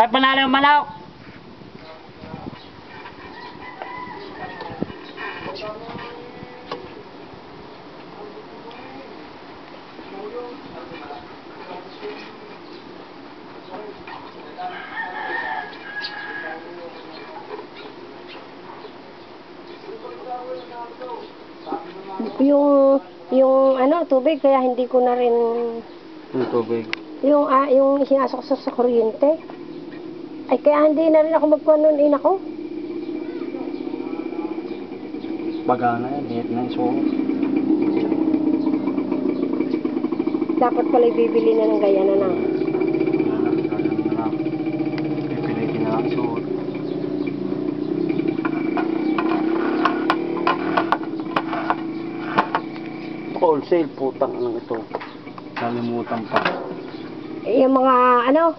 Ay, panalo yung manok! Yung ano, tubig, kaya hindi ko na rin... Yung tubig. Yung sinasaksak sa kuryente. Ay, kaya hindi na rin ako magpanunin ako. Pagana yan, hit na yung suho. Dapat pala bibili na ng gaya na na. Pipilitin na lang suho. Wholesale, putang anong ito. Kalimutan pa. Yung mga ano,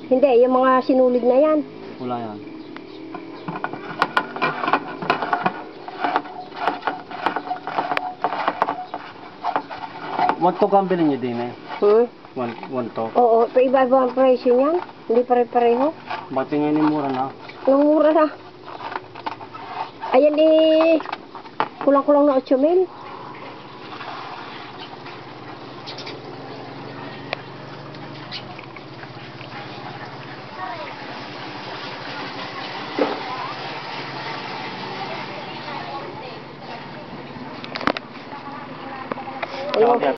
hindi, yung mga sinulid na yan. Wala yan. One to ang bilhin nyo din eh. One to. Oo, iba-iba ang presyo niyan. Hindi pare-pareho. Ba't tingin yung mura na? Ang mura na. Ayan kulang-kulang na 8,000.